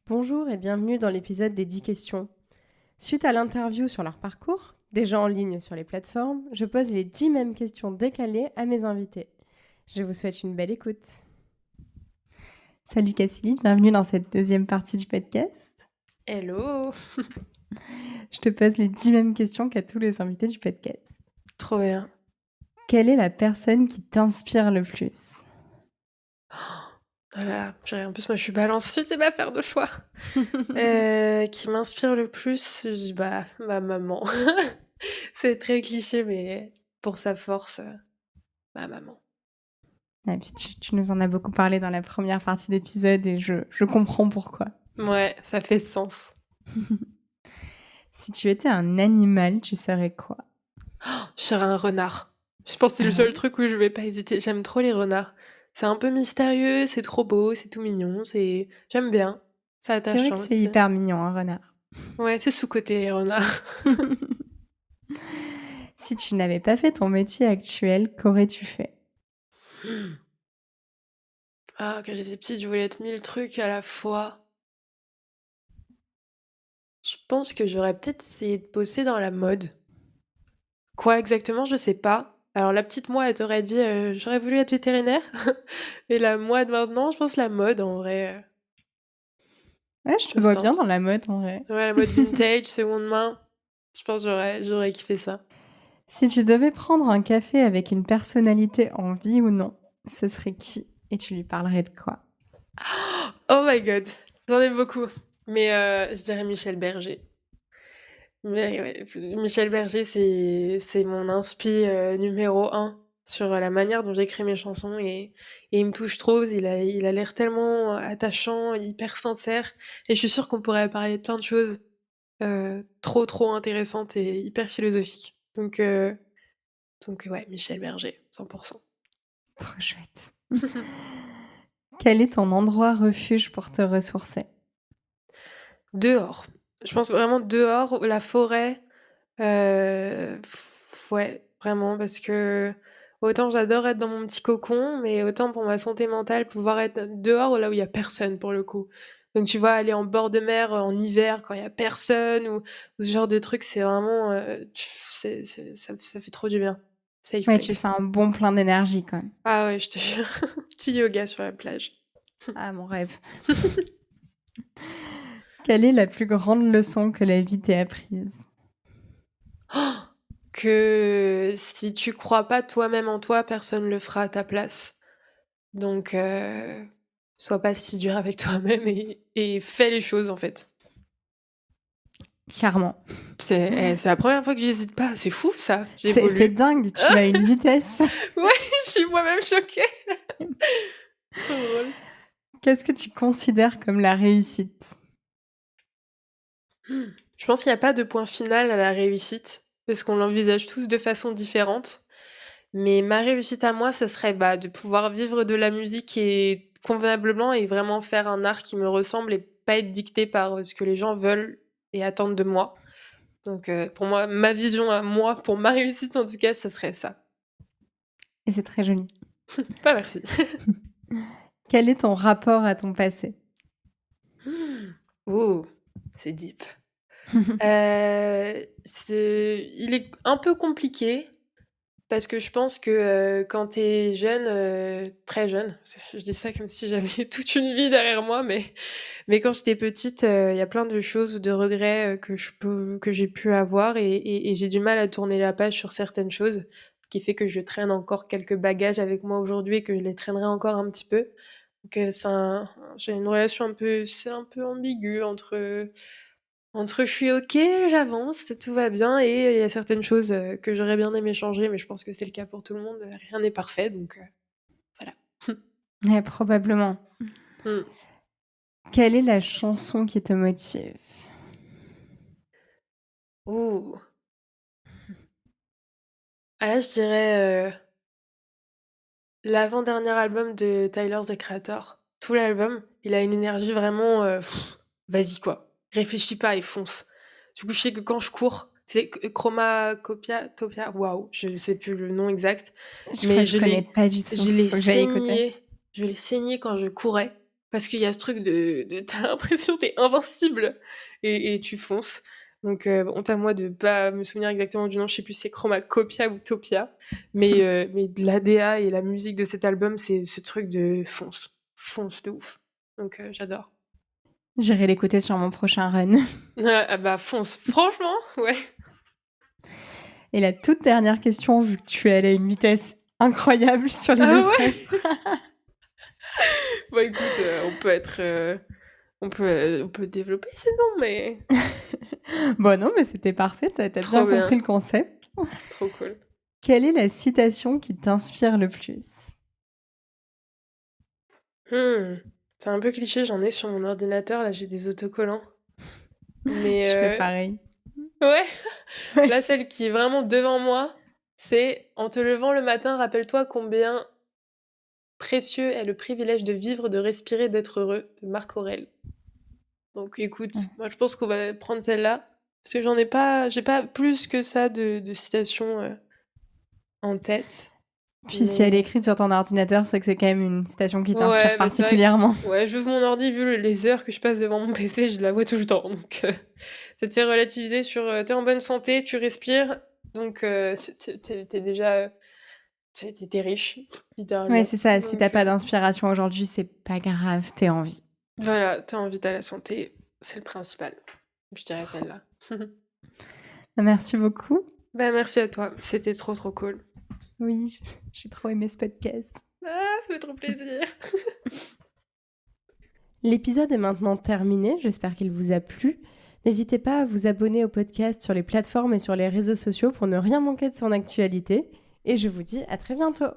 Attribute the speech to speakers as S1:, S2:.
S1: Bonjour et bienvenue dans l'épisode des 10 questions. Suite à l'interview sur leur parcours, déjà en ligne sur les plateformes, je pose les 10 mêmes questions décalées à mes invités. Je vous souhaite une belle écoute. Salut Cassidy, bienvenue dans cette deuxième partie du podcast.
S2: Hello!
S1: Je te pose les 10 mêmes questions qu'à tous les invités du podcast.
S2: Trop bien.
S1: Quelle est la personne qui t'inspire le plus?
S2: Oh là là, purée, en plus, moi, je suis balance, je sais pas faire de choix. Qui m'inspire le plus, je dis, bah, ma maman. C'est très cliché, mais pour sa force, ma maman.
S1: Et puis tu nous en as beaucoup parlé dans la première partie d'épisode et je comprends pourquoi.
S2: Ouais, ça fait sens.
S1: Si tu étais un animal, tu serais quoi?
S2: Je serais un renard. Je pense que c'est le
S1: Ah
S2: seul
S1: ouais?
S2: truc où je vais pas hésiter. J'aime trop les renards. C'est un peu mystérieux, c'est trop beau, c'est tout mignon, j'aime bien. C'est
S1: C'est vrai que
S2: attachant
S1: c'est
S2: aussi.
S1: hyper mignon, un renard.
S2: Ouais, c'est sous-coté les renards.
S1: Si tu n'avais pas fait ton métier actuel, qu'aurais-tu fait?
S2: Ah, quand j'étais petite, je voulais être 1000 trucs à la fois. Je pense que j'aurais peut-être essayé de bosser dans la mode. Quoi exactement, je sais pas. Alors la petite moi, elle t'aurait dit, «J'aurais voulu être vétérinaire» et la moi de maintenant, je pense la mode en vrai,
S1: Ouais, je te vois bien
S2: j'ostente.
S1: dans la mode en vrai.
S2: Ouais, la mode vintage, seconde main, je pense j'aurais kiffé ça.
S1: Si tu devais prendre un café avec une personnalité en vie ou non, ce serait qui? Et tu lui parlerais de quoi?
S2: Oh my god, j'en ai beaucoup, mais je dirais Michel Berger. Mais ouais, Michel Berger, c'est mon inspi, numéro un sur la manière dont j'écris mes chansons et il me touche trop. Il a l'air tellement attachant, hyper sincère et je suis sûre qu'on pourrait parler de plein de choses, trop, trop intéressantes et hyper philosophiques. Donc ouais, Michel Berger, 100.
S1: Trop chouette. Quel est ton endroit refuge pour te ressourcer?
S2: Dehors. Je pense vraiment dehors, la forêt, ouais, vraiment parce que autant j'adore être dans mon petit cocon, mais autant pour ma santé mentale, pouvoir être dehors, là où il y a personne pour le coup. Donc tu vois, aller en bord de mer, en hiver quand il y a personne ou ce genre de truc, c'est vraiment, c'est ça fait trop du bien. Safe
S1: Ouais, tu
S2: place.
S1: fais un bon plein d'énergie quand même.
S2: Ah ouais, je te jure. Petit yoga sur la plage.
S1: Ah, mon rêve. Quelle est la plus grande leçon que la vie t'ait apprise?
S2: Que si tu crois pas toi-même en toi, personne le fera à ta place. Donc sois pas si dur avec toi-même et fais les choses, en fait.
S1: Clairement.
S2: C'est la première fois que j'hésite pas, c'est fou ça,
S1: C'est
S2: j'évolue.
S1: dingue, tu as une vitesse.
S2: Ouais, je suis moi-même choquée. Trop drôle.
S1: Qu'est-ce que tu considères comme la réussite?
S2: Je pense qu'il y a pas de point final à la réussite, parce qu'on l'envisage tous de façon différente. Mais ma réussite à moi, ça serait, bah, de pouvoir vivre de la musique et convenablement et vraiment faire un art qui me ressemble et pas être dictée par, ce que les gens veulent et attendent de moi. Donc pour moi, ma vision à moi, pour ma réussite en tout cas, ça serait ça.
S1: Et c'est très joli.
S2: Pas merci.
S1: Quel est ton rapport à ton passé?
S2: Oh, c'est deep. Il est un peu compliqué parce que je pense que, quand t'es jeune, très jeune, je dis ça comme si j'avais toute une vie derrière moi, mais quand j'étais petite, il y a plein de choses ou de regrets, que j'ai pu avoir et j'ai du mal à tourner la page sur certaines choses, ce qui fait que je traîne encore quelques bagages avec moi aujourd'hui et que je les traînerai encore un petit peu. Donc j'ai une relation c'est un peu ambigu entre je suis OK, j'avance, tout va bien et il y a certaines choses, que j'aurais bien aimé changer, mais je pense que c'est le cas pour tout le monde, rien n'est parfait donc voilà.
S1: Ouais, probablement.
S2: Mmh.
S1: Quelle est la chanson qui te motive?
S2: Ouh! Ah là, je dirais, l'avant-dernier album de Tyler, The Creator. Tout l'album, il a une énergie vraiment, vas-y quoi, réfléchis pas et fonce. Du coup, je sais que quand je cours, c'est Chromacopia Topia, waouh, je sais plus le nom exact,
S1: Je crois
S2: mais
S1: que je connais pas du tout,
S2: je l'ai
S1: faut que j'aille écouter.
S2: saigné quand je courais Parce qu'il y a ce truc de t'as l'impression que t'es invincible et tu fonces. Donc, honte à moi de pas me souvenir exactement du nom, je sais plus si c'est Chromacopia ou Topia. Mais de l'ADA et la musique de cet album, c'est ce truc de fonce. Fonce de ouf. Donc, j'adore.
S1: J'irai l'écouter sur mon prochain run.
S2: Ah bah, fonce. Franchement, ouais.
S1: Et la toute dernière question, vu que tu es allé à une vitesse incroyable sur les
S2: Ah
S1: deux
S2: ouais.
S1: phrases.
S2: Bon, écoute, on peut être... on peut développer sinon, mais...
S1: Bon, non, mais c'était parfait. T'as
S2: Trop
S1: bien compris
S2: bien.
S1: le concept.
S2: Trop cool.
S1: Quelle est la citation qui t'inspire le plus?
S2: C'est un peu cliché, j'en ai sur mon ordinateur, là j'ai des autocollants.
S1: Je fais
S2: Mais
S1: pareil.
S2: ouais,
S1: Ouais.
S2: là celle qui est vraiment devant moi, c'est « En te levant le matin, rappelle-toi combien précieux est le privilège de vivre, de respirer, d'être heureux » de Marc Aurèle. Donc écoute, moi je pense qu'on va prendre celle-là, parce que j'ai pas plus que ça de citations en tête.
S1: Puis si elle est
S2: Mais
S1: écrite sur ton ordinateur, c'est que c'est quand même une citation qui t'inspire
S2: ouais, bah c'est vrai
S1: particulièrement.
S2: que ouais, j'ouvre mon ordi, vu les heures que je passe devant mon PC, je la vois tout le temps. Donc ça te fait relativiser sur t'es en bonne santé, tu respires, donc t'es déjà t'es riche,
S1: Ouais,
S2: littéralement.
S1: c'est ça. Si t'as
S2: Donc
S1: pas d'inspiration aujourd'hui, c'est pas grave, t'es en vie.
S2: voilà, t'as envie, t'as la santé, c'est le principal. Je dirais
S1: Trop.
S2: celle-là.
S1: Merci beaucoup.
S2: Bah merci à toi, c'était trop trop cool.
S1: Oui, j'ai trop aimé ce podcast.
S2: Ah, ça fait trop plaisir.
S1: L'épisode est maintenant terminé, j'espère qu'il vous a plu. N'hésitez pas à vous abonner au podcast sur les plateformes et sur les réseaux sociaux pour ne rien manquer de son actualité. Et je vous dis à très bientôt.